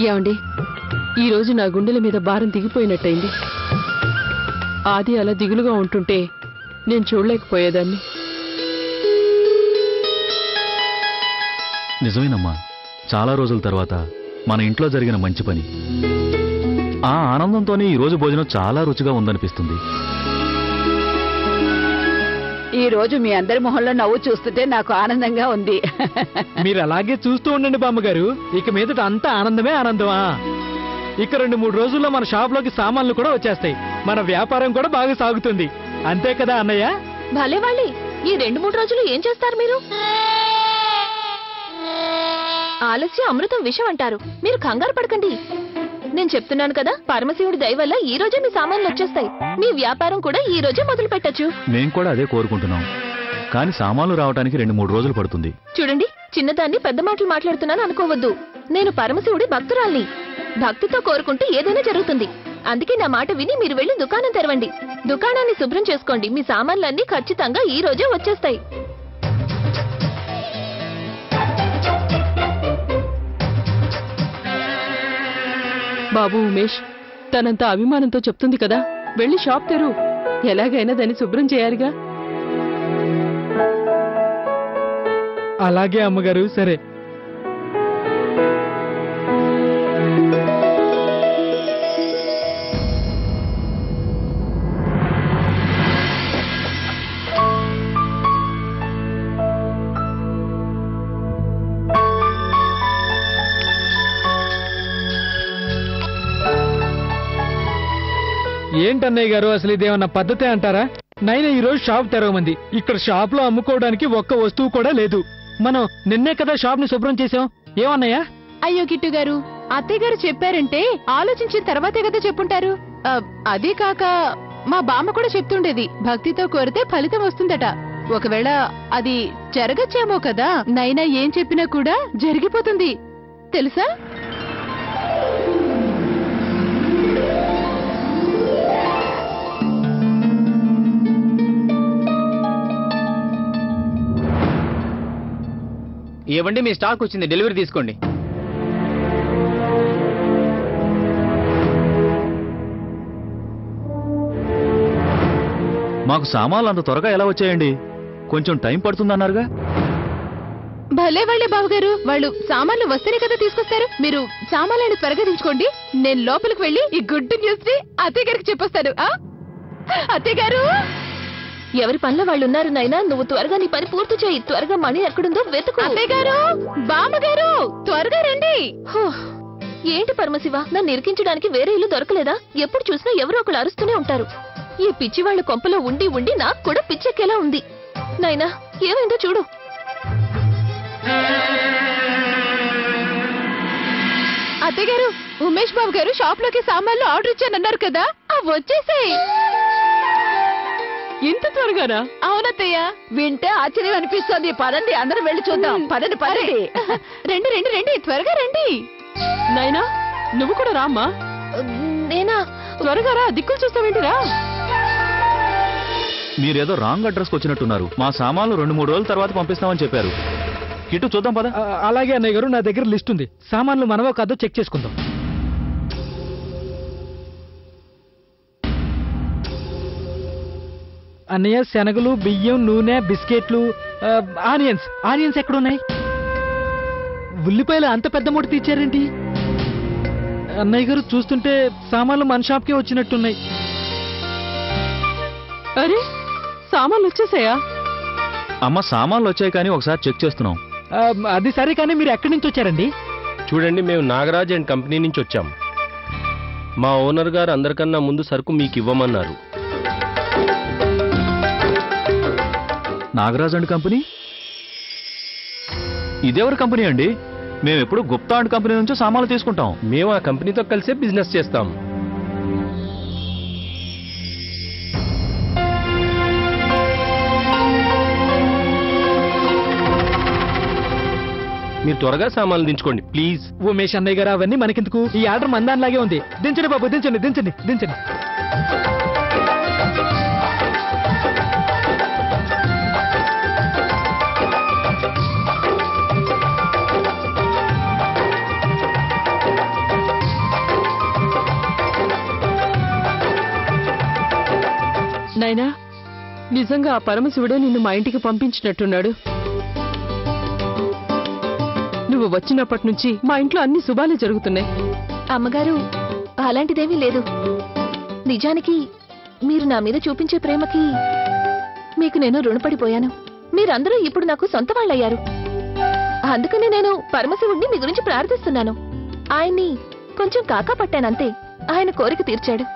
ఏమండి, ఈరోజు నా గుండెల మీద భారం దిగిపోయినట్టయింది. ఆది అలా దిగులుగా ఉంటుంటే నేను చూడలేకపోయేదాన్ని. నిజమేనమ్మా, చాలా రోజుల తర్వాత మన ఇంట్లో జరిగిన మంచి పని. ఆ ఆనందంతోనే ఈరోజు భోజనం చాలా రుచిగా ఉందనిపిస్తుంది. ఈ రోజు మీ అందరి మొహంలో నవ్వు చూస్తుంటే నాకు ఆనందంగా ఉంది. మీరు అలాగే చూస్తూ ఉండండి బామ్మగారు. ఇక మీదట అంతా ఆనందమే ఆనందమా. ఇక 2-3 రోజుల్లో మన షాప్లోకి సామాన్లు కూడా వచ్చేస్తాయి. మన వ్యాపారం కూడా బాగా సాగుతుంది. అంతే కదా అన్నయ్య? భలే వాళ్ళి, ఈ 2-3 రోజులు ఏం చేస్తారు మీరు? ఆలస్యం అమృతం విషం అంటారు. మీరు కంగారు పడకండి. నేను చెప్తున్నాను కదా, పరమశివుడి దయ వల్ల ఈ రోజే మీ సామాన్లు వచ్చేస్తాయి. మీ వ్యాపారం కూడా ఈ రోజే మొదలు పెట్టచ్చు. మేం కూడా అదే కోరుకుంటున్నాం. కానీ సామాన్లు రావడానికి 2-3 రోజులు పడుతుంది. చూడండి, చిన్నదాన్ని పెద్ద మాటలు మాట్లాడుతున్నాను అనుకోవద్దు. నేను పరమశివుడి భక్తురాల్ని. భక్తితో కోరుకుంటే ఏదైనా జరుగుతుంది. అందుకే నా మాట విని మీరు వెళ్లి దుకాణం తెరవండి. దుకాణాన్ని శుభ్రం చేసుకోండి. మీ సామాన్లన్నీ ఖచ్చితంగా ఈ రోజే వచ్చేస్తాయి. బాబు ఉమేష్, తనంత అభిమానంతో చెప్తుంది కదా, వెళ్ళి షాప్ తెరు. ఎలాగైనా దాన్ని శుభ్రం చేయాలిగా. అలాగే అమ్మగారు. సరే. ఏంటన్నయ్య గారు, అసలు ఇదేమన్నా పద్ధతే అంటారా? నైనా ఈ రోజు షాప్ తెరవమంది. ఇక్కడ షాప్ లో అమ్ముకోవడానికి ఒక్క వస్తువు కూడా లేదు. మనం నిన్నే కదా షాప్ ని శుభ్రం చేసాం. ఏమన్నయ్యా? అయ్యో కిట్టు గారు, అత్తయ్య గారు చెప్పారంటే ఆలోచించిన తర్వాతే కదా చెప్పుంటారు. అదే కాక మా బామ్మ కూడా చెప్తుండేది, భక్తితో కోరితే ఫలితం వస్తుందట. ఒకవేళ అది జరగచ్చేమో కదా. నైనా ఏం చెప్పినా కూడా జరిగిపోతుంది తెలుసా? ఏవండి, మీ స్టాక్ వచ్చింది, డెలివరీ తీసుకోండి. మాకు సామాన్లు అంత త్వరగా ఎలా వచ్చాయండి? కొంచెం టైం పడుతుందన్నారుగా. భలే వాళ్ళే బావగారు, వాళ్ళు సామాన్లు వస్తేనే కదా తీసుకొస్తారు. మీరు సామాన్లను త్వరగా దించుకోండి. నేను లోపలికి వెళ్ళి ఈ గుడ్ న్యూస్ ని అత్తయ్య గారికి చెప్పొస్తాను. అత్తయ్య గారు, ఎవరి పనిలో వాళ్ళు ఉన్నారు నాయనా. నువ్వు త్వరగా నీ పని పూర్తి చేయి. త్వరగా మణి ఎక్కడుందో వెతుకు. అత్తయ్య గారు, బామ్మగారు, త్వరగా రండి. ఏంటి పరమశివ, నన్ను ఇరికించడానికి వేరే ఇల్లు దొరకలేదా? ఎప్పుడు చూసినా ఎవరో ఒకళ్ళు అరుస్తూనే ఉంటారు. ఈ పిచ్చి వాళ్ళ కొంపలో ఉండి ఉండి నాకు కూడా పిచ్చెక్కేలా ఉంది. నాయనా, ఏమైందో చూడు. అత్తయ్య గారు, ఉమేష్ బాబు గారు షాప్ లోకి సామాన్లు ఆర్డర్ ఇచ్చానన్నారు కదా, అవి వచ్చేసాయి. ఇంత త్వరగానా? అవునత్తయ్య. వింటే ఆశ్చర్యం అనిపిస్తోంది. పదండి, అందరం వెళ్ళి చూద్దాం. పదండి పదండి. రండి రండి రండి, త్వరగా రండి. నాయనా, నువ్వు కూడా రామ్మా. నేనా? త్వరగా రా, దిక్కులు చూస్తావేంటిరా? మీరేదో రాంగ్ అడ్రస్కి వచ్చినట్టున్నారు. మా సామాన్లు 2-3 రోజుల తర్వాత పంపిస్తామని చెప్పారు. కిట్టు, చూద్దాం పద. అలాగే అన్నయ్య గారు, నా దగ్గర లిస్ట్ ఉంది. సామాన్లు మనవో కాదో చెక్ చేసుకుందాం. అన్నయ్య, శనగలు, బియ్యం, నూనె, బిస్కెట్లు, ఆనియన్స్ ఎక్కడున్నాయి? ఉల్లిపాయలు అంత పెద్ద మూట తీర్చారేంటి? అన్నయ్య గారు, చూస్తుంటే సామాన్లు మన షాప్కే వచ్చినట్టున్నాయి. అరే, సామాన్లు వచ్చేసాయా? అమ్మ, సామాన్లు వచ్చాయి కానీ ఒకసారి చెక్ చేస్తున్నాం. అది సరే, కానీ మీరు ఎక్కడి నుంచి వచ్చారండి? చూడండి, మేము నాగరాజ్ అండ్ కంపెనీ నుంచి వచ్చాం. మా ఓనర్ గారు అందరికన్నా ముందు సరుకు మీకు ఇవ్వమన్నారు. Nagaraj and company? ఇదెవరి కంపెనీ అండి? మేము ఎప్పుడు గుప్తా అండ్ కంపెనీ నుంచి సామాన్లు తీసుకుంటాం. మేము ఆ కంపెనీతో కలిసే బిజినెస్ చేస్తాం. మీరు త్వరగా సామాన్లు దించుకోండి ప్లీజ్. ఉమేష్ అన్నయ్య గారు, అవన్నీ మనకెందుకు? ఈ ఆర్డర్ మందానిలాగే ఉంది. దించండి బాబు, దించండి దించండి దించండి. నిజంగా ఆ పరమశివుడే నిన్ను మా ఇంటికి పంపించినట్టున్నాడు. నువ్వు వచ్చినప్పటి నుంచి మా ఇంట్లో అన్ని శుభాలే జరుగుతున్నాయి. అమ్మగారు, అలాంటిదేమీ లేదు. నిజానికి మీరు నా మీద చూపించే ప్రేమకి మీకు నేను రుణపడిపోయాను. మీరందరూ ఇప్పుడు నాకు సొంత వాళ్ళయ్యారు. అందుకనే నేను పరమశివుణ్ణి మీ గురించి ప్రార్థిస్తున్నాను. ఆయన్ని కొంచెం కాకా పట్టానంతే. ఆయన కోరిక తీర్చాడు.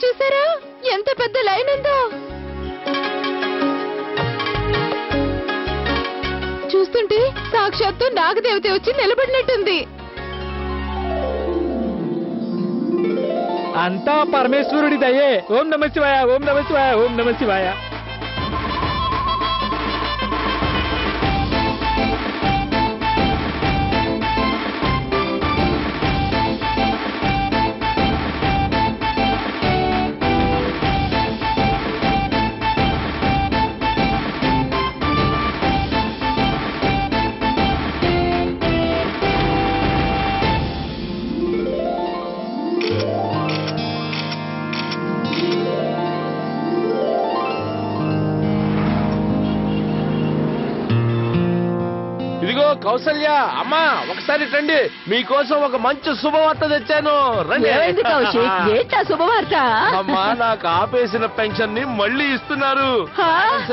చూసారా ఎంత పెద్ద లైన్ ఉందో? చూస్తుంటే సాక్షాత్తు నాగదేవత వచ్చి నిలబడినట్టుంది. అంతా పరమేశ్వరుడి దయే. ఓం నమః శివాయ, ఓం నమః శివాయ, ఓం నమః శివాయ. ఇదిగో కౌసల్య, అమ్మా ఒకసారి రండి, మీకోసం ఒక మంచి శుభవార్త తెచ్చాను. రండి. ఏంటా శుభవార్త? అమ్మా, నాకు ఆపేసిన పెన్షన్ ని మళ్ళీ ఇస్తున్నారు.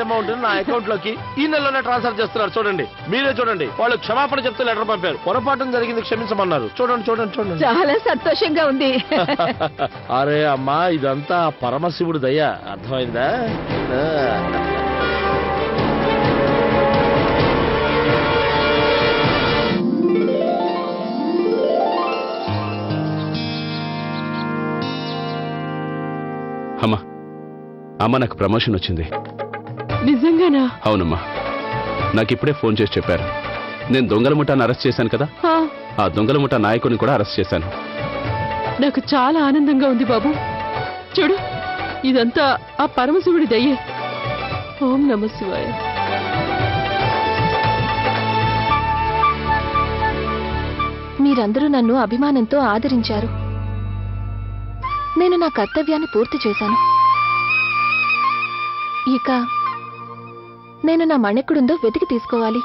అమౌంట్ నా అకౌంట్ లోకి ఈ నెలలోనే ట్రాన్స్ఫర్ చేస్తున్నారు. చూడండి, మీరే చూడండి. వాళ్ళు క్షమాపణ చెప్తూ లెటర్ పంపారు. పొరపాటు జరిగింది, క్షమించమన్నారు. చూడండి చూడండి చూడండి. చాలా సంతోషంగా ఉంది. అరే అమ్మా, ఇదంతా పరమశివుడు దయ, అర్థమైందా? అమ్మా, అమ్మ నాకు ప్రమోషన్ వచ్చింది. నిజంగానా? అవునమ్మా, నాకు ఇప్పుడే ఫోన్ చేసి చెప్పారు. నేను దొంగల ముఠాను అరెస్ట్ చేశాను కదా, ఆ దొంగల ముఠా నాయకుని కూడా అరెస్ట్ చేశాను. నాకు చాలా ఆనందంగా ఉంది బాబు. చూడు, ఇదంతా ఆ పరమశివుడి దయ్యే. ఓం నమః శివాయ. మీరందరూ నన్ను అభిమానంతో ఆదరించారు. నేను నా కర్తవ్యాన్ని పూర్తి చేశాను. ఇక నేను నా మణెక్కడుందో వెతికి తీసుకోవాలి.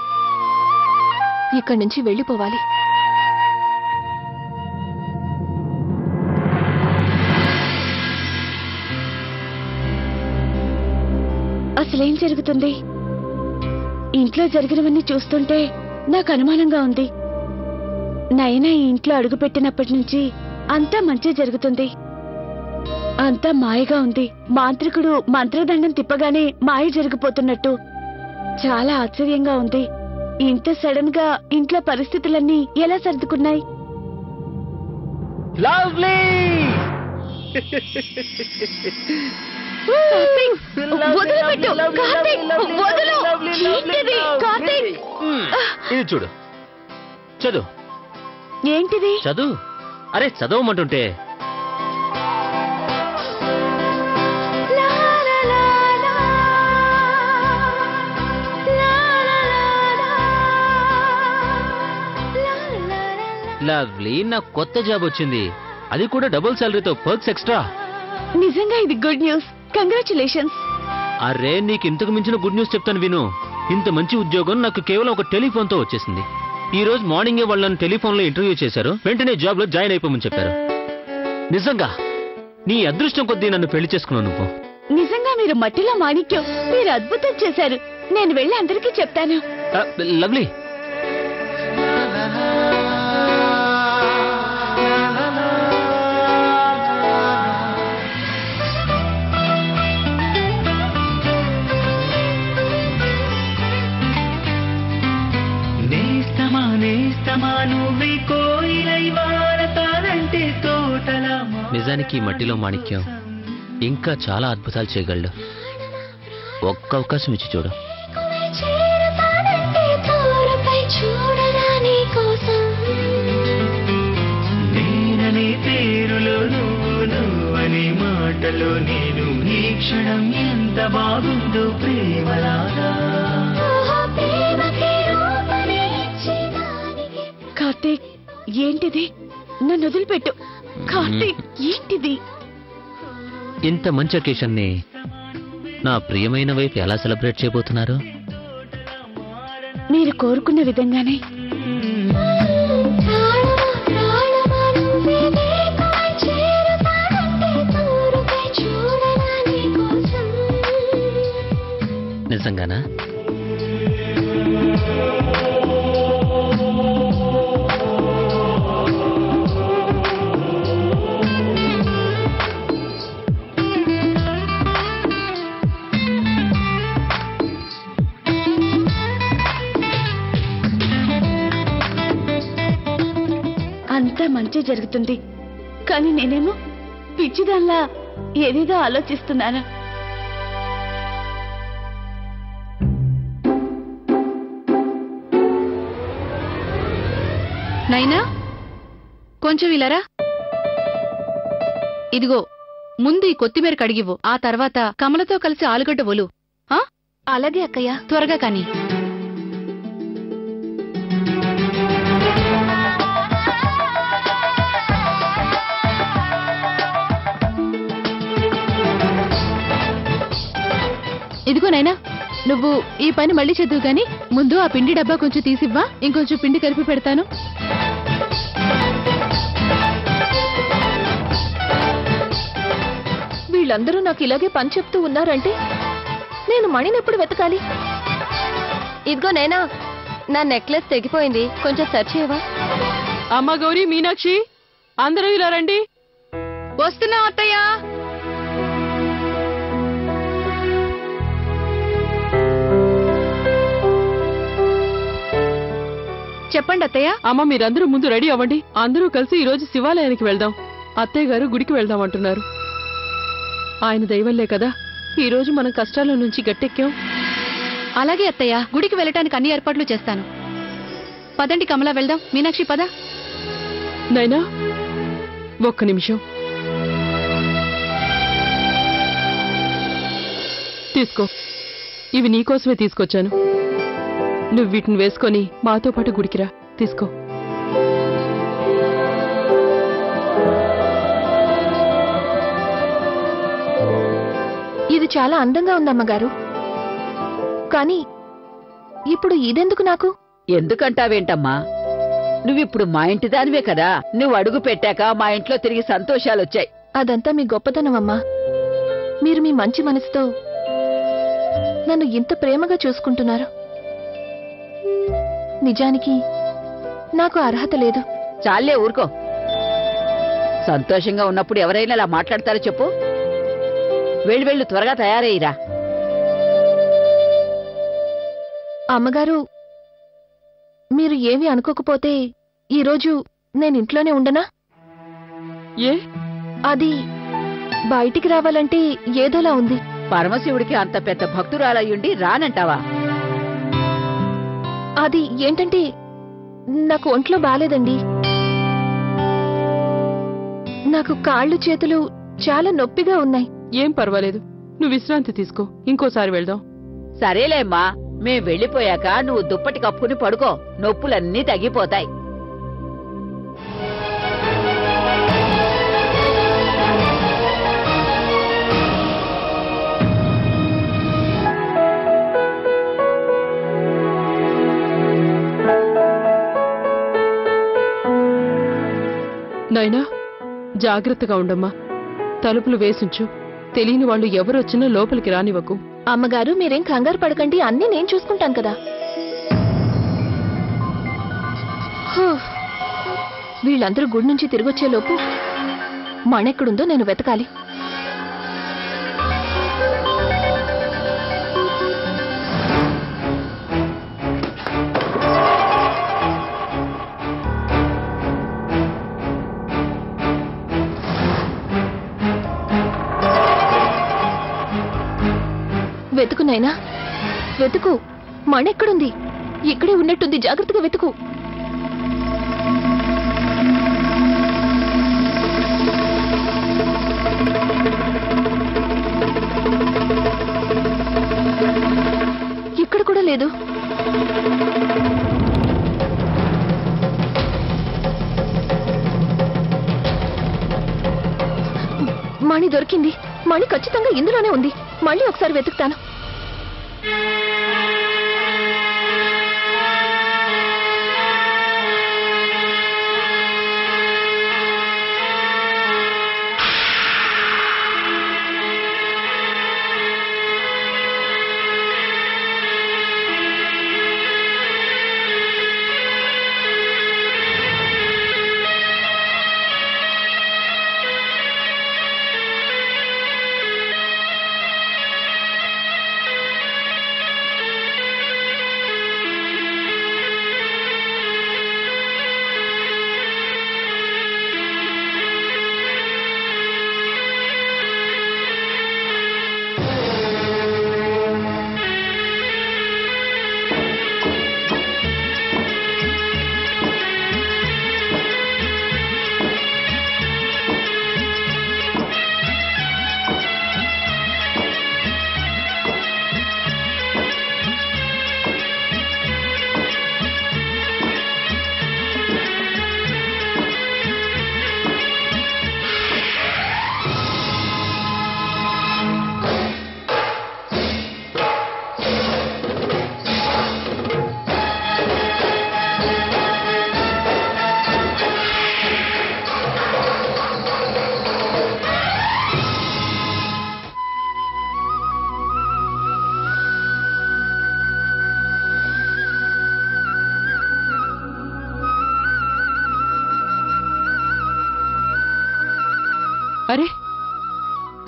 ఇక్కడి నుంచి వెళ్ళిపోవాలి. అసలేం జరుగుతుంది? ఇంట్లో జరిగినవన్నీ చూస్తుంటే నాకు అనుమానంగా ఉంది. నయన ఈ ఇంట్లో అడుగుపెట్టినప్పటి నుంచి అంతా మంచి జరుగుతుంది. అంతా మాయగా ఉంది. మాంత్రికుడు మంత్రదండం తిప్పగానే మాయ జరిగిపోతున్నట్టు చాలా ఆశ్చర్యంగా ఉంది. ఇంత సడన్ గా ఇంట్లో పరిస్థితులన్నీ ఎలా సర్దుకున్నాయి? లవ్లీ, ఇది చూడు, చదువు. ఏంటిది? చదువు. అరే చదవమంటుంటే. లవ్లీ, నాకు కొత్త జాబ్ వచ్చింది. అది కూడా డబుల్ సాలరీతో, పర్క్స్ ఎక్స్ట్రా. నిజంగా ఇది గుడ్ న్యూస్. కంగ్రాచులేషన్స్. అరే, నీకు ఇంతకు మించిన గుడ్ న్యూస్ చెప్తాను విను. ఇంత మంచి ఉద్యోగం నాకు కేవలం ఒక టెలిఫోన్ తో వచ్చేసింది. ఈ రోజు మార్నింగే వాళ్ళని టెలిఫోన్ లో ఇంటర్వ్యూ చేశారు. వెంటనే జాబ్ లో జాయిన్ అయిపోమని చెప్పారు. నిజంగా నీ అదృష్టం కొద్దీ నన్ను పెళ్లి చేసుకున్నావు నువ్వు. నిజంగా మీరు మట్టిలో మాణిక్యం. మీరు అద్భుతం చేశారు. నేను వెళ్ళి అందరికీ చెప్తాను. లవ్లీ. నిజానికి ఈ మట్టిలో మాణిక్యం ఇంకా చాలా అద్భుతాలు చేయగలడు. ఒక్క అవకాశం ఇచ్చి చూడు. నేననే పేరులో నువ్వనే మాటలో నేను ఈ క్షణం ఎంత బాగుందో ప్రేమలాగా. కార్తీక్, ఏంటిది? నన్ను వదిలిపెట్టు. కార్తీక్, ఏంటిది? ఇంత మంచి అకేషన్ ని నా ప్రియమైన వైపు ఎలా సెలబ్రేట్ చేయబోతున్నారు? మీరు కోరుకున్న విధంగానే. నిజంగానా? అంతా మంచి జరుగుతుంది, కానీ నేనేమో పిచ్చిదాన్లా ఏదేదో ఆలోచిస్తున్నాను. నైనా, కొంచెం ఇలారా. ఇదిగో, ముందు ఈ కొత్తిమీర కడిగివ్వు. ఆ తర్వాత కమలతో కలిసి ఆలుగడ్డ ఒలు. అలాగే అక్కయ్య. త్వరగా కానీ. ఇదిగో నైనా, నువ్వు ఈ పని మళ్ళీ చేద్దువు గాని ముందు ఆ పిండి డబ్బా కొంచెం తీసివ్వా. ఇంకొంచెం పిండి కలిపి పెడతాను. వీళ్ళందరూ నాకు ఇలాగే పని చెప్తూ ఉన్నారంటే నేను మణినెప్పుడు వెతకాలి? ఇదిగో నేనా, నా నెక్లెస్ తెగిపోయింది, కొంచెం సెర్చ్ చేయవా? అమ్మ గౌరీ, మీనాక్షి, అందరూ ఇలా రండి. వస్తున్నా అత్తయ్య. చెప్పండి అత్తయ్య. అమ్మ, మీరందరూ ముందు రెడీ అవ్వండి. అందరూ కలిసి ఈ రోజు శివాలయానికి వెళ్దాం. అత్తయ్య గారు గుడికి వెళ్దాం అంటున్నారు. ఆయన దయవల్లే కదా ఈ రోజు మనం కష్టాల నుంచి గట్టెక్కాం. అలాగే అత్తయ్య, గుడికి వెళ్ళటానికి అన్ని ఏర్పాట్లు చేస్తాను. పదండి కమలా, వెళ్దాం. మీనాక్షి పద. నైనా, ఒక్క నిమిషం. తీసుకో, ఇవి నీకోసమే తీసుకొచ్చాను. నువ్వు వీటిని వేసుకొని మాతో పాటు గుడికిరా. తీసుకో. ఇది చాలా అందంగా ఉందమ్మగారు, కానీ ఇప్పుడు ఇదెందుకు నాకు? ఎందుకంటావేంటమ్మా? నువ్విప్పుడు మా ఇంటి దానివే కదా. నువ్వు అడుగు పెట్టాక మా ఇంట్లో తిరిగి సంతోషాలొచ్చాయి. అదంతా మీ గొప్పతనం అమ్మా. మీరు మీ మంచి మనసుతో నన్ను ఇంత ప్రేమగా చూసుకుంటున్నారు. నిజానికి నాకు అర్హత లేదు. చాలే, ఊరుకో. సంతోషంగా ఉన్నప్పుడు ఎవరైనా అలా మాట్లాడతారో చెప్పు. వెళ్ళు, త్వరగా తయారయ్యిరా. అమ్మగారు, మీరు ఏమీ అనుకోకపోతే ఈరోజు నేను ఇంట్లోనే ఉండనా? ఏ? అది బయటికి రావాలంటే ఏదోలా ఉంది. పరమశివుడికి అంత పెద్ద భక్తురాలయ్యుండి రానంటావా? అది ఏంటంటే నాకు ఒంట్లో బాలేదండి. నాకు కాళ్ళు చేతులు చాలా నొప్పిగా ఉన్నాయి. ఏం పర్వాలేదు, నువ్వు విశ్రాంతి తీసుకో. ఇంకోసారి వెళ్దాం. సరేలేమ్మా, మేం వెళ్ళిపోయాక నువ్వు దుప్పటి కప్పుకుని పడుకో. నొప్పులన్నీ తగ్గిపోతాయి. నైనా, జాగ్రత్తగా ఉండమ్మా. తలుపులు వేసుంచు. తెలియని వాళ్ళు ఎవరొచ్చినా లోపలికి రానివ్వకు. అమ్మగారు మీరేం కంగారు పడకండి, అన్నీ నేను చూసుకుంటాను కదా. వీళ్ళందరూ గుడి నుంచి తిరిగొచ్చేలోపు మణెక్కడుందో నేను వెతకాలి. వెతుకు నైనా, వెతుకు. మణెక్కడుంది? ఇక్కడే ఉన్నట్టుంది, జాగ్రత్తగా వెతుకు. ఇక్కడ కూడా లేదు. మణి దొరికింది. మణి ఖచ్చితంగా ఇందులోనే ఉంది. మళ్ళీ ఒకసారి వెతుకుతాను. అరే,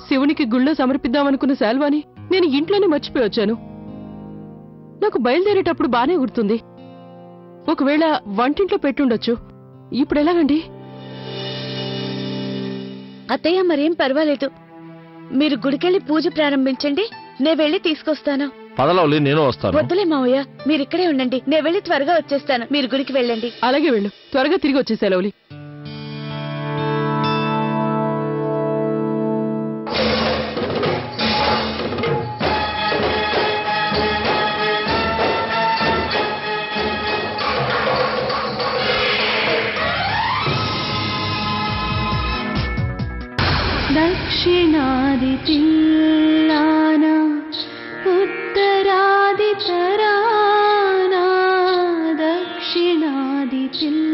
శివునికి గుళ్ళో సమర్పిద్దామనుకున్న శాల్వాని నేను ఇంట్లోనే మర్చిపోయి వచ్చాను. నాకు బయలుదేరేటప్పుడు బానే గుర్తుంది. ఒకవేళ వంటింట్లో పెట్టుండొచ్చు. ఇప్పుడు ఎలాగండి? అత్తయ్య, మరేం పర్వాలేదు. మీరు గుడికెళ్ళి పూజ ప్రారంభించండి, నే వెళ్ళి తీసుకొస్తాను. పదలవలి, నేను వస్తాను. వద్దులే మావయ్య, మీరిక్కడే ఉండండి. నే వెళ్ళి త్వరగా వచ్చేస్తాను. మీరు గుడికి వెళ్ళండి. అలాగే వెళ్ళు, త్వరగా తిరిగి వచ్చేసే లవలి. దక్షిణాది తిల్లాన ఉత్తరాది తరానా దక్షిణాది తిల్లాన